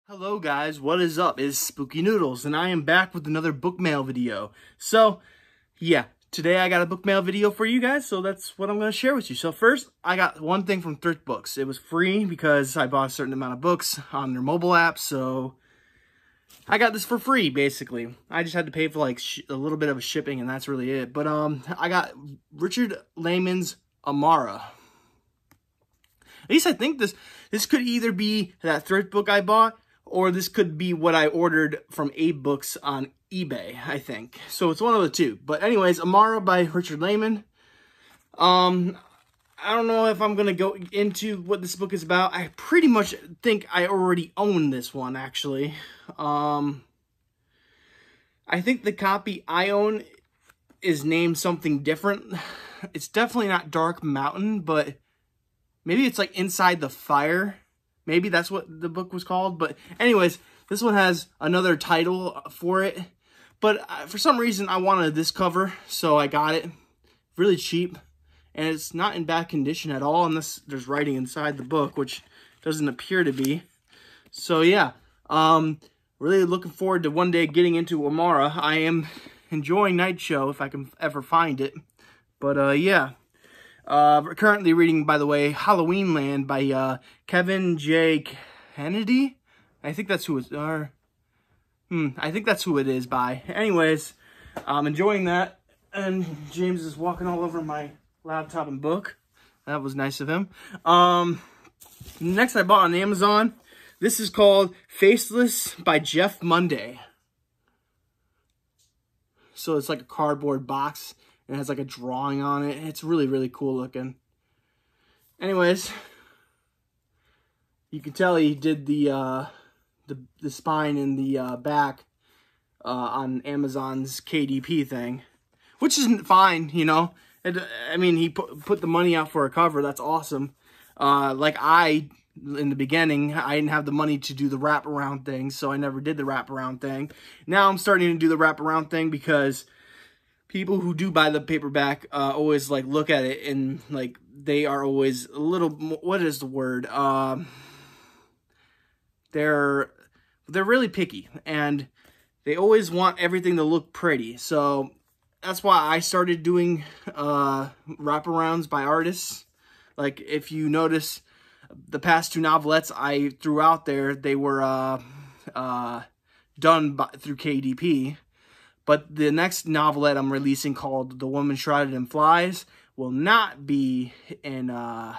Hello guys, what is up? It's Spooky Noodles, and I am back with another book mail video. So, yeah, today I got a book mail video for you guys, so that's what I'm going to share with you. So first, I got one thing from Thrift Books. It was free because I bought a certain amount of books on their mobile app, so I got this for free, basically. I just had to pay for like a little bit of shipping, and that's really it. But I got Richard Lehman's Amara. At least I think this could either be that thrift book I bought, or this could be what I ordered from Abe Books on eBay, I think. So it's one of the two. But anyways, Amara by Richard Lehman. I don't know if I'm going to go into what this book is about. I pretty much think I already own this one, actually. I think the copy I own is named something different. It's definitely not Dark Mountain, but maybe it's like Inside the Fire. Maybe that's what the book was called. But anyways, this one has another title for it. But for some reason, I wanted this cover, so I got it. Really cheap. And it's not in bad condition at all, unless there's writing inside the book, which doesn't appear to be. So yeah, really looking forward to one day getting into Amara. I am enjoying Night Show, if I can ever find it. But yeah. Currently reading, by the way, Halloween Land by Kevin J. Kennedy. I think that's who it's. I think that's who it is by. Anyways, I'm enjoying that, and James is walking all over my laptop and book. That was nice of him. Next, I bought on Amazon. This is called Faceless by Jeff Monday. So it's like a cardboard box. It has like a drawing on it. It's really, really cool looking. Anyways, you can tell he did the spine and the back on Amazon's KDP thing, which isn't fine, you know. I mean, he put the money out for a cover. That's awesome. In the beginning, I didn't have the money to do the wraparound thing, so I never did the wraparound thing. Now I'm starting to do the wraparound thing because people who do buy the paperback always like look at it and like they are always a little, what is the word? They're really picky, and they always want everything to look pretty. So that's why I started doing wraparounds by artists. Like if you notice, the past two novelettes I threw out there, they were done through KDP. But the next novelette I'm releasing, called The Woman Shrouded in Flies, will not be in the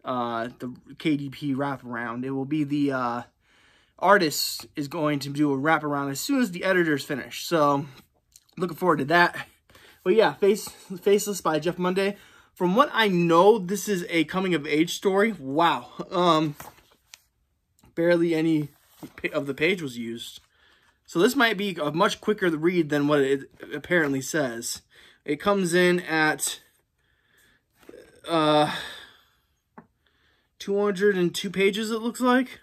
KDP wraparound. It will be the artist is going to do a wraparound as soon as the editor's finished. So, looking forward to that. But yeah, Faceless by Jeff Monday. From what I know, this is a coming-of-age story. Wow. Barely any of the page was used. So this might be a much quicker read than what it apparently says. It comes in at 202 pages, it looks like.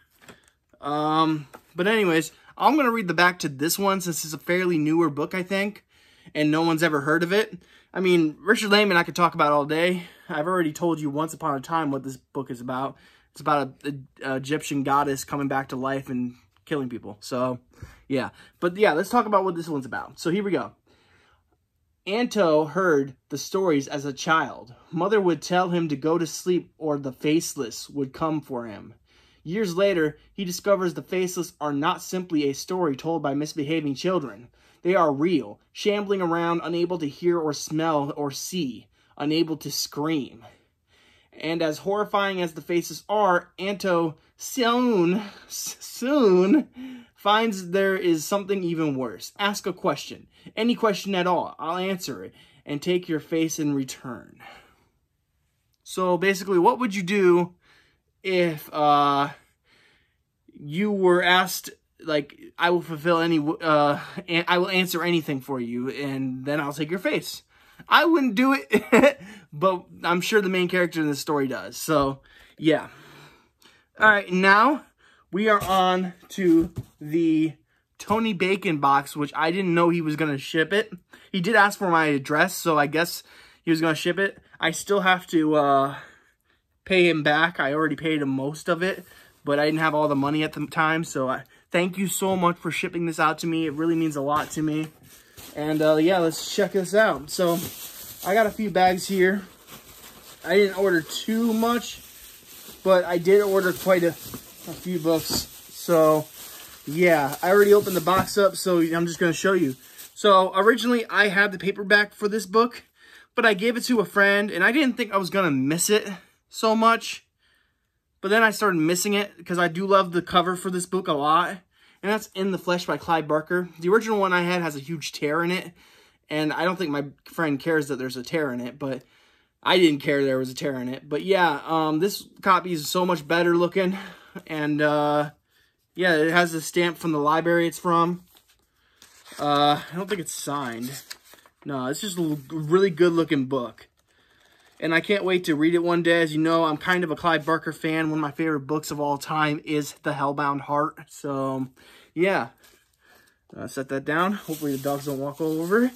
But anyways, I'm going to read the back to this one since it's a fairly newer book, I think, and no one's ever heard of it. I mean, Richard Lehman I could talk about all day. I've already told you once upon a time what this book is about. It's about an Egyptian goddess coming back to life and killing people. So, yeah. But yeah, let's talk about what this one's about. So here we go. Anto heard the stories as a child. Mother would tell him to go to sleep or the Faceless would come for him. Years later, he discovers the Faceless are not simply a story told by misbehaving children. They are real, shambling around, unable to hear or smell or see, unable to scream. And as horrifying as the Faceless are, Anto soon finds there is something even worse. Ask a question. Any question at all. I'll answer it. And take your face in return. So basically, what would you do if you were asked, like, I will fulfill any, and I will answer anything for you, and then I'll take your face? I wouldn't do it, but I'm sure the main character in the story does. So, yeah. All right, now we are on to the Tony Bacon box, which I didn't know he was going to ship it. He did ask for my address, so I guess he was going to ship it. I still have to pay him back. I already paid him most of it, but I didn't have all the money at the time. So thank you so much for shipping this out to me. It really means a lot to me. And yeah, let's check this out. So I got a few bags here. I didn't order too much, but I did order quite a few books. So yeah, I already opened the box up, so I'm just going to show you. So originally I had the paperback for this book, but I gave it to a friend, and I didn't think I was going to miss it so much. But then I started missing it because I do love the cover for this book a lot. And that's In the Flesh by Clive Barker. The original one I had has a huge tear in it. And I don't think my friend cares that there's a tear in it, but I didn't care there was a tear in it. But yeah, this copy is so much better looking. And yeah, it has a stamp from the library it's from. I don't think it's signed. No, it's just a really good looking book. And I can't wait to read it one day. As you know, I'm kind of a Clive Barker fan. One of my favorite books of all time is The Hellbound Heart. So, yeah. Set that down. Hopefully the dogs don't walk all over.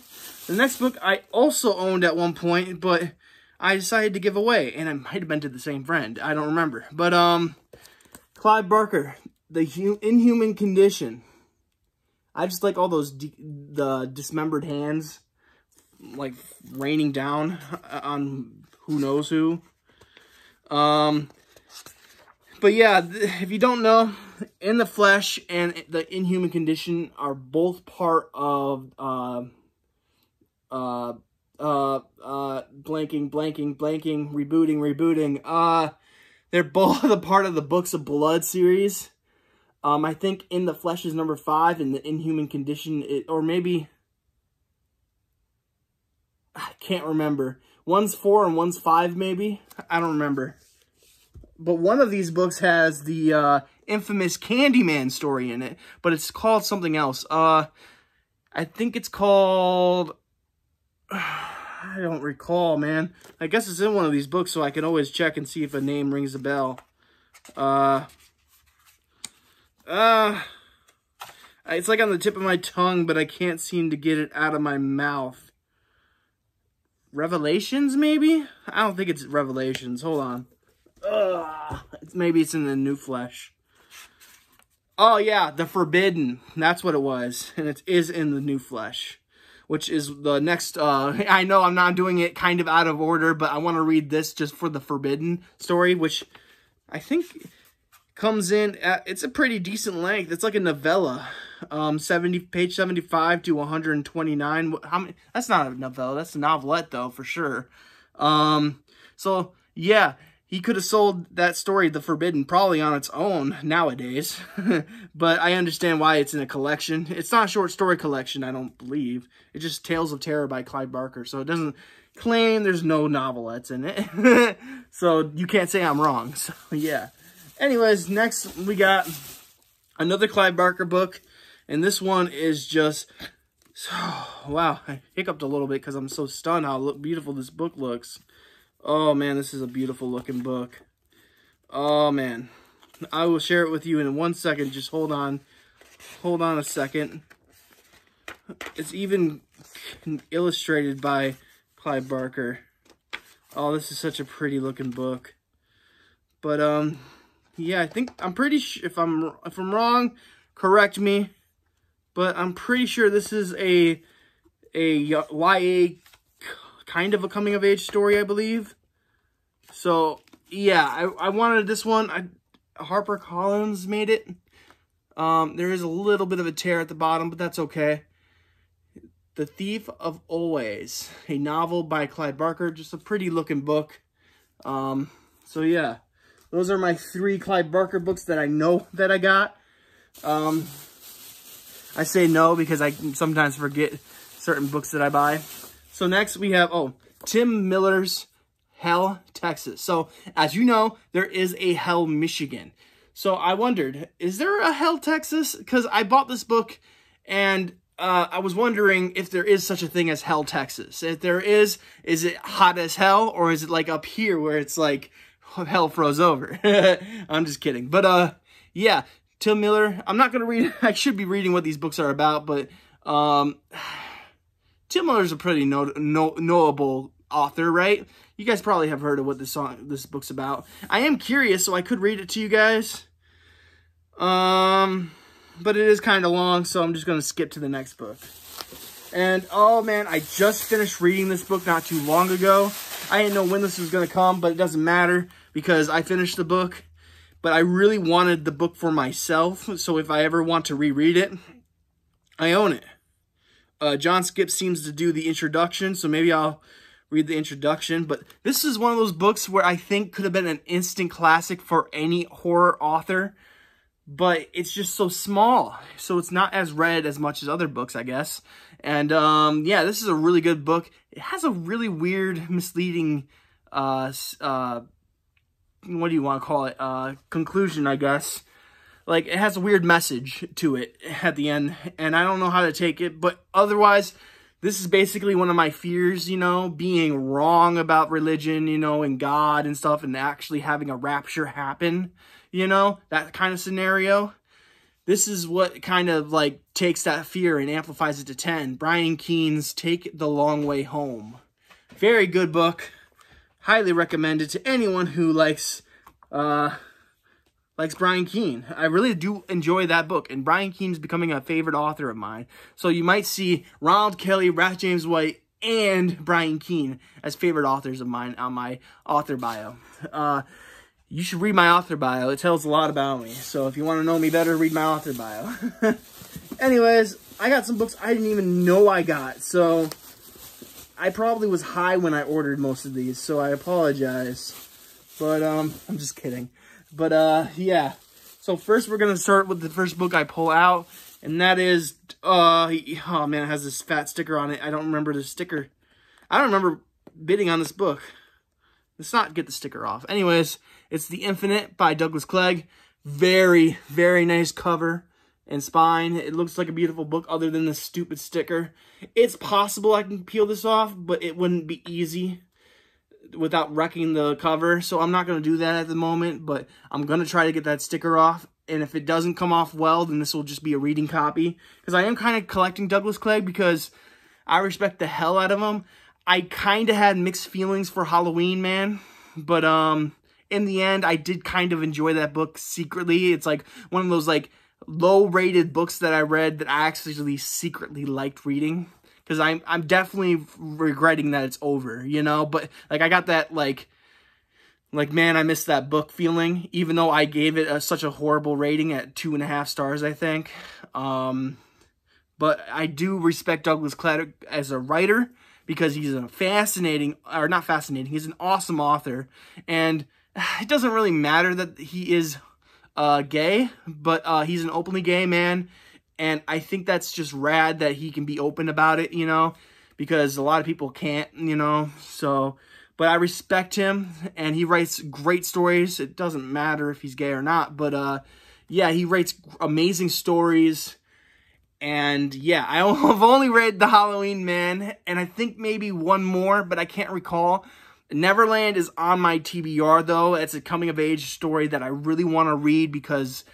The next book I also owned at one point, but I decided to give away. And it might have been to the same friend. I don't remember. But, Clive Barker, The Inhuman Condition. I just like all those the dismembered hands, like, raining down on who knows who. But yeah, if you don't know, In the Flesh and The Inhuman Condition are both part of rebooting. They're both a part of the Books of Blood series. I think In the Flesh is number 5, and The Inhuman Condition, or maybe, I can't remember. One's 4 and one's 5, maybe. I don't remember. But one of these books has the infamous Candyman story in it, but it's called something else. I think it's called, I don't recall, man. I guess it's in one of these books, so I can always check and see if a name rings a bell. It's like on the tip of my tongue, but I can't seem to get it out of my mouth. Revelations, maybe? I don't think it's Revelations. Hold on. Maybe it's in The New Flesh. Oh, yeah, The Forbidden. That's what it was. And it is in The New Flesh, which is the next... I know I'm not doing it kind of out of order, but I want to read this just for the Forbidden story, which I think comes in at... It's a pretty decent length. It's like a novella. Page 75 to 129. How many? That's not a novella. That's a novelette, though, for sure. So, yeah, he could have sold that story, The Forbidden, probably on its own nowadays. But I understand why it's in a collection. It's not a short story collection, I don't believe. It's just Tales of Terror by Clive Barker. So it doesn't claim there's no novelettes in it. So you can't say I'm wrong. So, yeah. Anyways, next we got another Clive Barker book. And this one is just, wow, I hiccuped a little bit because I'm so stunned how beautiful this book looks. Oh, man, this is a beautiful looking book. Oh, man. I will share it with you in 1 second. Just hold on. Hold on a second. It's even illustrated by Clive Barker. Oh, this is such a pretty looking book. But, yeah, I'm pretty sure, if I'm wrong, correct me. But I'm pretty sure this is a YA kind of a coming-of-age story, I believe. So, yeah, I wanted this one. HarperCollins made it. There is a little bit of a tear at the bottom, but that's okay. The Thief of Always, a novel by Clive Barker. Just a pretty-looking book. So, yeah. Those are my 3 Clive Barker books that I know that I got. I say no because I sometimes forget certain books that I buy. So next we have, Tim Miller's Hell, Texas. So as you know, there is a Hell, Michigan. So I wondered, is there a Hell, Texas? Because I bought this book and I was wondering if there is such a thing as Hell, Texas. If there is it hot as hell, or is it like up here where it's like hell froze over? I'm just kidding. But yeah. Tim Miller, I'm not going to read, I should be reading what these books are about, but Tim Miller's a pretty knowable author, right? You guys probably have heard of what this book's about. I am curious, so I could read it to you guys. But it is kind of long, so I'm just going to skip to the next book. And, oh man, I just finished reading this book not too long ago. I didn't know when this was going to come, but it doesn't matter because I finished the book. But I really wanted the book for myself, so if I ever want to reread it, I own it. John Skip seems to do the introduction, so maybe I'll read the introduction. But this is one of those books where I think could have been an instant classic for any horror author. But it's just so small, so it's not as read as much as other books, I guess. And, yeah, this is a really good book. It has a really weird, misleading, what do you want to call it? Conclusion, I guess. Like, it has a weird message to it at the end, and I don't know how to take it. But otherwise, this is basically one of my fears, you know, being wrong about religion, you know, and God and stuff, and actually having a rapture happen. You know, that kind of scenario. This is what kind of, like, takes that fear and amplifies it to 10. Brian Keene's Take the Long Way Home. Very good book. Highly recommended to anyone who likes Brian Keene. I really do enjoy that book, and Brian Keene's becoming a favorite author of mine. So you might see Ronald Kelly, Ralph James White, and Brian Keene as favorite authors of mine on my author bio. You should read my author bio. It tells a lot about me. So if you want to know me better, read my author bio. Anyways, I got some books I didn't even know I got. So I probably was high when I ordered most of these. So I apologize. But I'm just kidding. But yeah. So first we're going to start with the first book I pull out. And that is, oh man, it has this fat sticker on it. I don't remember the sticker. I don't remember bidding on this book. Let's not get the sticker off. Anyways, it's The Infinite by Douglas Clegg. Very, very nice cover and spine. It looks like a beautiful book other than the stupid sticker. It's possible I can peel this off, but it wouldn't be easy without wrecking the cover. So I'm not going to do that at the moment, but I'm going to try to get that sticker off. And if it doesn't come off well, then this will just be a reading copy. Because I am kind of collecting Douglas Clegg because I respect the hell out of him. I kind of had mixed feelings for Halloween, man. But in the end, I did kind of enjoy that book secretly. It's like one of those like low-rated books that I read that I actually secretly liked reading. Because I'm definitely regretting that it's over, you know? But like I got that like man, I missed that book feeling. Even though I gave it such a horrible rating at 2.5 stars, I think. But I do respect Douglas Clegg as a writer. Because he's a fascinating, or not fascinating, he's an awesome author. And it doesn't really matter that he is gay, but he's an openly gay man. And I think that's just rad that he can be open about it, you know, because a lot of people can't, you know. So, but I respect him, and he writes great stories. It doesn't matter if he's gay or not, but yeah, he writes amazing stories. And yeah, I've only read The Halloween Man, and I think maybe one more, but I can't recall. Neverland is on my TBR, though. It's a coming-of-age story that I really want to read because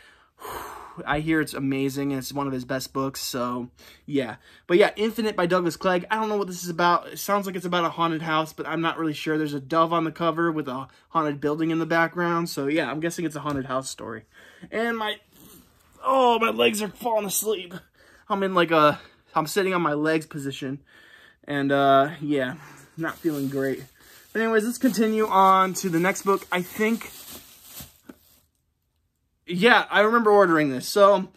I hear it's amazing, and it's one of his best books, so yeah. But yeah, Infinite by Douglas Clegg. I don't know what this is about. It sounds like it's about a haunted house, but I'm not really sure. There's a dove on the cover with a haunted building in the background, so yeah, I'm guessing it's a haunted house story. And my legs are falling asleep. I'm in like I'm sitting on my legs position, and yeah, not feeling great. But anyways, let's continue on to the next book. I think, yeah, I remember ordering this. So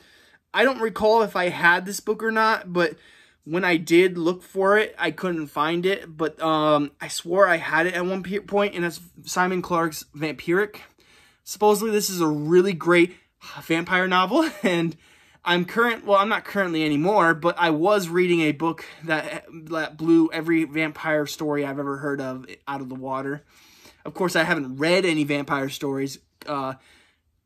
I don't recall if I had this book or not, but when I did look for it, I couldn't find it. But I swore I had it at one point, and that's Simon Clarke's Vampiric. Supposedly, this is a really great vampire novel, and I'm not currently anymore, but I was reading a book that blew every vampire story I've ever heard of out of the water. Of course, I haven't read any vampire stories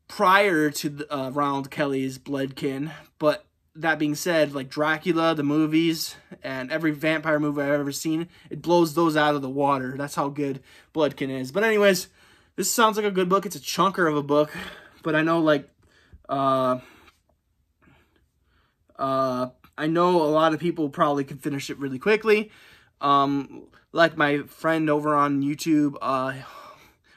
prior to Ronald Kelly's Bloodkin, but that being said, like Dracula, the movies, and every vampire movie I've ever seen, it blows those out of the water. That's how good Bloodkin is. But anyways, this sounds like a good book. It's a chunker of a book, but I know like I know a lot of people probably can finish it really quickly. Like my friend over on YouTube,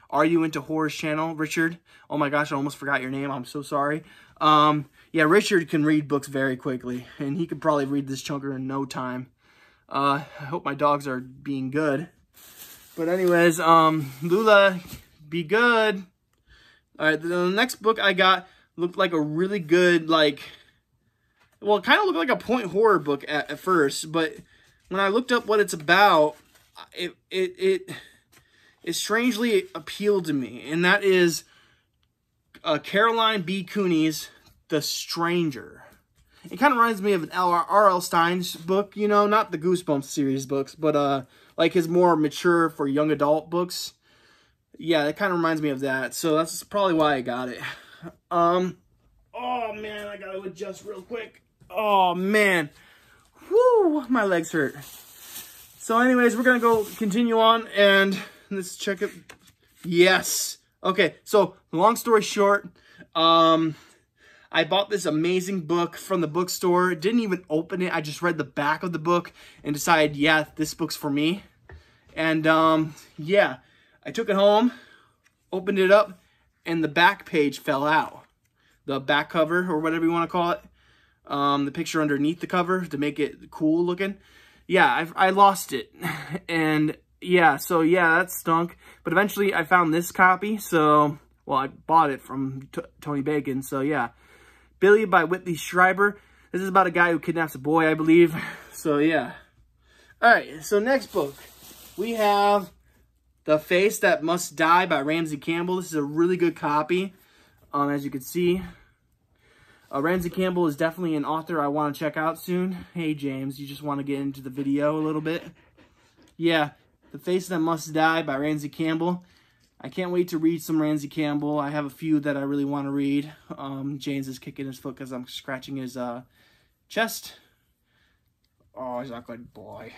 Are You Into Horrors channel, Richard. Oh my gosh, I almost forgot your name. I'm so sorry. Yeah, Richard can read books very quickly, and he could probably read this chunker in no time. I hope my dogs are being good. But anyways, Lula, be good. All right, the next book I got looked like a really good, like, well, it kind of looked like a point horror book at first, but when I looked up what it's about, it strangely appealed to me, and that is Caroline B. Cooney's The Stranger. It kind of reminds me of an R.L. Stein's book, you know, not the Goosebumps series books, but like his more mature for young adult books. Yeah, it kind of reminds me of that, so that's probably why I got it. Oh man, I gotta adjust real quick. Oh man, whoo, my legs hurt. So anyways, we're gonna go continue on, and let's check it. Yes. Okay, so long story short, I bought this amazing book from the bookstore. Didn't even open it. I just read the back of the book and decided, yeah, this book's for me. And yeah, I took it home, opened it up, and the back page fell out. The back cover, or whatever you want to call it. The picture underneath the cover to make it cool looking. Yeah, I lost it. And yeah, so yeah, that stunk. But eventually I found this copy. So, well, I bought it from Tony Bacon. So yeah. Billy by Whitley Schreiber. This is about a guy who kidnaps a boy, I believe. So yeah. Alright, so next book. We have The Face That Must Die by Ramsey Campbell. This is a really good copy, as you can see. Ramsey Campbell is definitely an author I want to check out soon. Hey, James, you just want to get into the video a little bit? Yeah, The Face That Must Die by Ramsey Campbell. I can't wait to read some Ramsey Campbell. I have a few that I really want to read. James is kicking his foot because I'm scratching his chest. Oh, he's not good boy.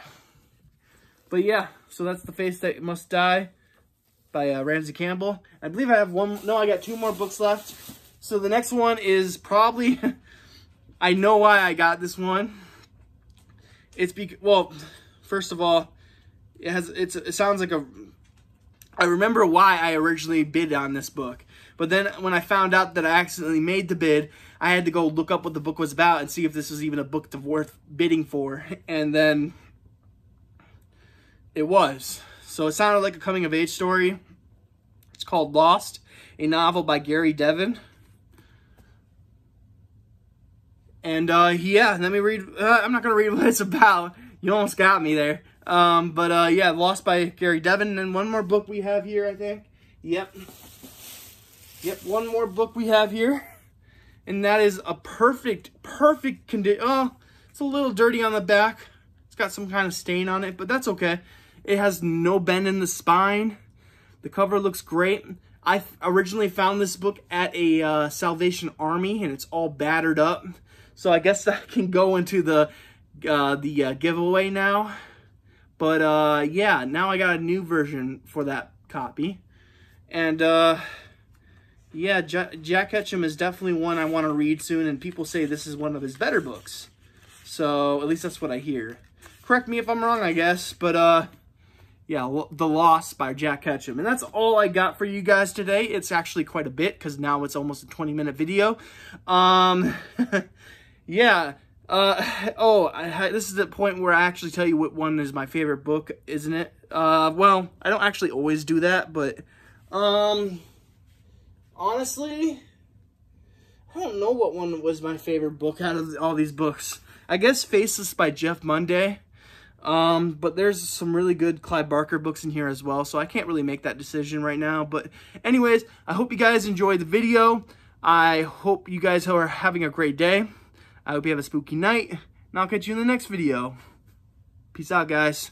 But yeah, so that's The Face That Must Die by Ramsey Campbell. I believe I have one. No, I got two more books left. So the next one is probably, I know why I got this one. It's because, well, first of all, it sounds like I remember why I originally bid on this book. But then when I found out that I accidentally made the bid, I had to go look up what the book was about and see if this was even a book worth bidding for. And then it was. So it sounded like a coming-of-age story. It's called Lost, a novel by Gary Devin. And yeah, let me read. I'm not going to read what it's about. You almost got me there. But yeah, Lost by Gary Devin. And one more book we have here, I think. Yep, one more book we have here. And that is a perfect condition. Oh, it's a little dirty on the back. It's got some kind of stain on it, but that's okay. It has no bend in the spine. The cover looks great. I originally found this book at a Salvation Army, and it's all battered up. So I guess that can go into the giveaway now. But yeah, now I got a new version for that copy. And yeah, Jack Ketchum is definitely one I want to read soon, and people say this is one of his better books. So at least that's what I hear. Correct me if I'm wrong, I guess. But yeah, The Lost by Jack Ketchum. And that's all I got for you guys today. It's actually quite a bit, because now it's almost a 20-minute video. Yeah. This is the point where I actually tell you what one is my favorite book, isn't it? Well, I don't actually always do that, but, honestly, I don't know what one was my favorite book out of all these books. I guess Faceless by Jeff Monday. But there's some really good Clive Barker books in here as well, so I can't really make that decision right now. But anyways, I hope you guys enjoyed the video. I hope you guys are having a great day. I hope you have a spooky night, and I'll catch you in the next video. Peace out, guys.